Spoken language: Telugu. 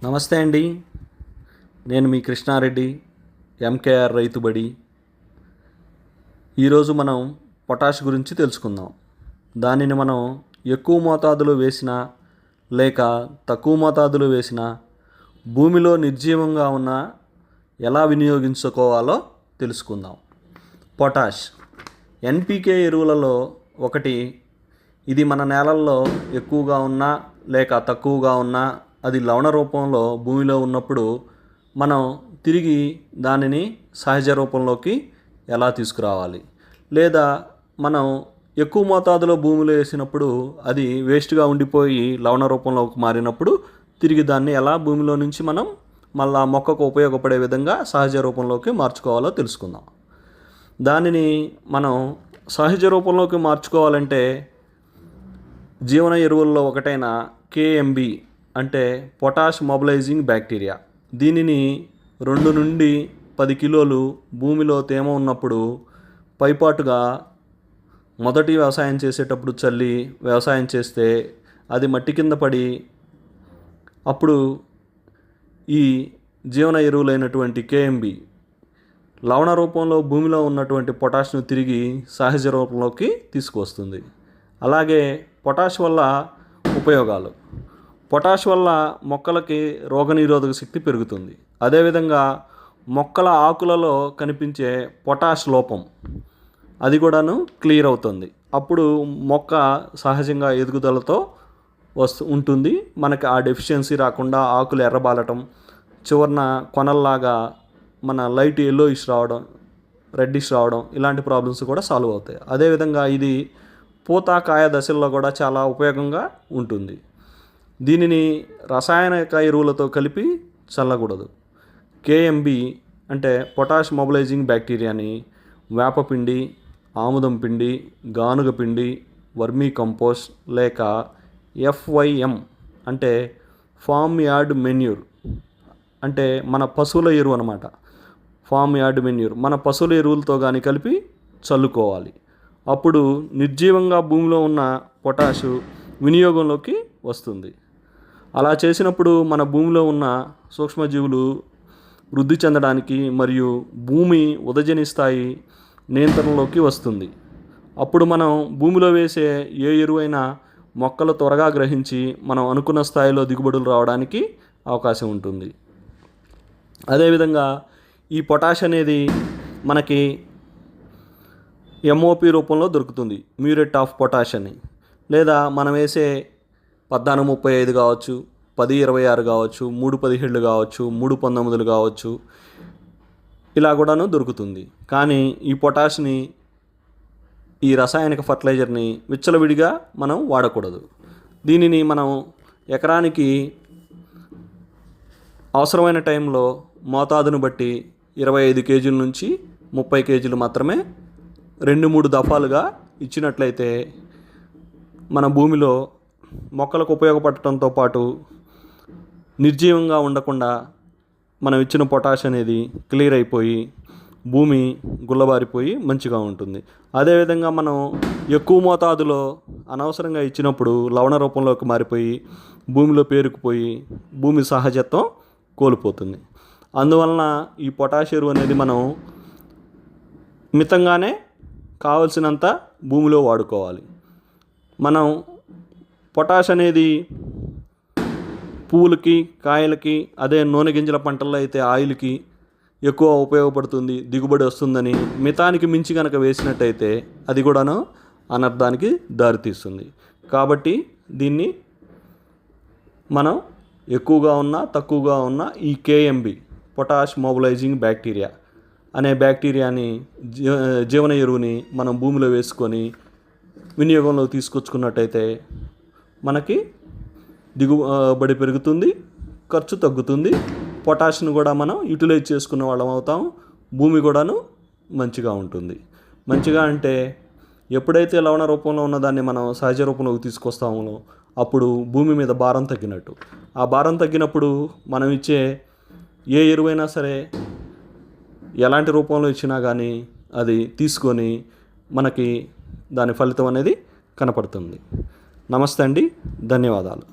నమస్తే అండి. నేను మీ కృష్ణారెడ్డి, ఎంకేఆర్ రైతుబడి. ఈరోజు మనం పొటాష్ గురించి తెలుసుకుందాం. దానిని మనం ఎక్కువ మోతాదులో వేసినా లేక తక్కువ మోతాదులో వేసినా భూమిలో నిర్జీవంగా ఉన్న ఎలా వినియోగించుకోవాలో తెలుసుకుందాం. పొటాష్ ఎన్పికే ఎరువులలో ఒకటి. ఇది మన నేలల్లో ఎక్కువగా ఉన్నా లేక తక్కువగా ఉన్నా అది లవణ రూపంలో భూమిలో ఉన్నప్పుడు మనం తిరిగి దానిని సహజ రూపంలోకి ఎలా తీసుకురావాలి, లేదా మనం ఎక్కువ మోతాదులో భూమిలో వేసినప్పుడు అది వేస్ట్గా ఉండిపోయి లవణ రూపంలోకి మారినప్పుడు తిరిగి దాన్ని ఎలా భూమిలో నుంచి మనం మళ్ళా మొక్కకు ఉపయోగపడే విధంగా సహజ రూపంలోకి మార్చుకోవాలో తెలుసుకుందాం. దానిని మనం సహజ రూపంలోకి మార్చుకోవాలంటే జీవన ఎరువుల్లో ఒకటైన కేఎంబి అంటే పొటాష్ మొబిలైజింగ్ బ్యాక్టీరియా, దీనిని 2 నుండి 10 కిలోలు భూమిలో తేమ ఉన్నప్పుడు పైపాటుగా మొదటి వ్యవసాయం చేసేటప్పుడు చల్లి వ్యవసాయం చేస్తే అది మట్టి కింద పడి అప్పుడు ఈ జీవన ఎరువులైనటువంటి కేఎంబి లవణ రూపంలో భూమిలో ఉన్నటువంటి పొటాష్ను తిరిగి సహజ రూపంలోకి తీసుకువస్తుంది. అలాగే పొటాష్ వల్ల ఉపయోగాలు. పొటాష్ వల్ల మొక్కలకి రోగనిరోధక శక్తి పెరుగుతుంది. అదేవిధంగా మొక్కల ఆకులలో కనిపించే పొటాష్ లోపం అది కూడాను క్లియర్ అవుతుంది. అప్పుడు మొక్క సహజంగా ఎదుగుదలతో ఉంటుంది. మనకి ఆ డెఫిషియన్సీ రాకుండా ఆకులు ఎర్రబాలటం, చివరన కొనల్లాగా మన లైట్ ఎల్లోయిష్ రావడం, రెడ్డిష్ రావడం, ఇలాంటి ప్రాబ్లమ్స్ కూడా సాల్వ్ అవుతాయి. అదేవిధంగా ఇది పూత కాయ దశల్లో కూడా చాలా ఉపయోగంగా ఉంటుంది. దీనిని రసాయనిక ఎరువులతో కలిపి చల్లకూడదు. కేఎంబి అంటే పొటాష్ మొబిలైజింగ్ బ్యాక్టీరియాని వేపపిండి, ఆముదం పిండి, గానుగ పిండి, వర్మీ కంపోస్ట్ లేక ఎఫ్వైఎం అంటే ఫామ్ యార్డ్ మెన్యూర్ అంటే మన పశువుల ఎరువు అన్నమాట. ఫామ్ యార్డ్ మెన్యూర్ మన పశువుల ఎరువులతో కానీ కలిపి చల్లుకోవాలి. అప్పుడు నిర్జీవంగా భూమిలో ఉన్న పొటాషు వినియోగంలోకి వస్తుంది. అలా చేసినప్పుడు మన భూమిలో ఉన్న సూక్ష్మజీవులు వృద్ధి చెందడానికి మరియు భూమి ఉదజని స్థాయి నియంత్రణలోకి వస్తుంది. అప్పుడు మనం భూమిలో వేసే ఏ ఎరువైనా మొక్కలు త్వరగా గ్రహించి మనం అనుకున్న స్థాయిలో దిగుబడులు రావడానికి అవకాశం ఉంటుంది. అదేవిధంగా ఈ పొటాష్ అనేది మనకి ఎంఓపి రూపంలో దొరుకుతుంది, మ్యూరేట్ ఆఫ్ పొటాష్ అని. లేదా మనం వేసే 1435 కావచ్చు, 1026 కావచ్చు, 317 కావచ్చు, 319 కావచ్చు, ఇలా కూడాను దొరుకుతుంది. కానీ ఈ పొటాష్ని, ఈ రసాయనిక ఫర్టిలైజర్ని విచ్చలవిడిగా మనం వాడకూడదు. దీనిని మనం ఎకరానికి అవసరమైన టైంలో మోతాదును బట్టి 25 కేజీల నుంచి 30 కేజీలు మాత్రమే 2-3 దఫాలుగా ఇచ్చినట్లయితే మన భూమిలో మొక్కలకు ఉపయోగపడటంతో పాటు నిర్జీవంగా ఉండకుండా మనం ఇచ్చిన పొటాష్ అనేది క్లియర్ అయిపోయి భూమి గుల్లబారిపోయి మంచిగా ఉంటుంది. అదేవిధంగా మనం ఎక్కువ మోతాదులో అనవసరంగా ఇచ్చినప్పుడు లవణ రూపంలోకి మారిపోయి భూమిలో పేరుకుపోయి భూమి సహజత్వం కోల్పోతుంది. అందువలన ఈ పొటాష్ ఎరువు అనేది మనం మితంగానే కావలసినంత భూమిలో వాడుకోవాలి. మనం పొటాష్ అనేది పువ్వులకి, కాయలకి, అదే నూనె గింజల పంటల్లో అయితే ఆయిల్కి ఎక్కువ ఉపయోగపడుతుంది, దిగుబడి వస్తుందని మితానికి మించి కనుక వేసినట్టయితే అది కూడాను అనర్థానికి దారితీస్తుంది. కాబట్టి దీన్ని మనం ఎక్కువగా ఉన్నా తక్కువగా ఉన్న ఈ కేఎంబి పొటాష్ మొబిలైజింగ్ బ్యాక్టీరియా అనే బ్యాక్టీరియాని జీవన ఎరువుని మనం భూమిలో వేసుకొని వినియోగంలో తీసుకొచ్చుకున్నట్టయితే మనకి దిగుబడి పెరుగుతుంది, ఖర్చు తగ్గుతుంది, పొటాష్ను కూడా మనం యూటిలైజ్ చేసుకునే వాళ్ళం అవుతాం, భూమి కూడాను మంచిగా ఉంటుంది. మంచిగా అంటే ఎప్పుడైతే లవణ రూపంలో ఉన్నదాన్ని మనం సహజ రూపంలోకి తీసుకొస్తామో అప్పుడు భూమి మీద భారం తగ్గినట్టు. ఆ భారం తగ్గినప్పుడు మనం ఇచ్చే ఏ ఎరువైనా సరే ఎలాంటి రూపంలో ఇచ్చినా కానీ అది తీసుకొని మనకి దాని ఫలితం అనేది కనపడుతుంది. నమస్తే అండి, ధన్యవాదాలు.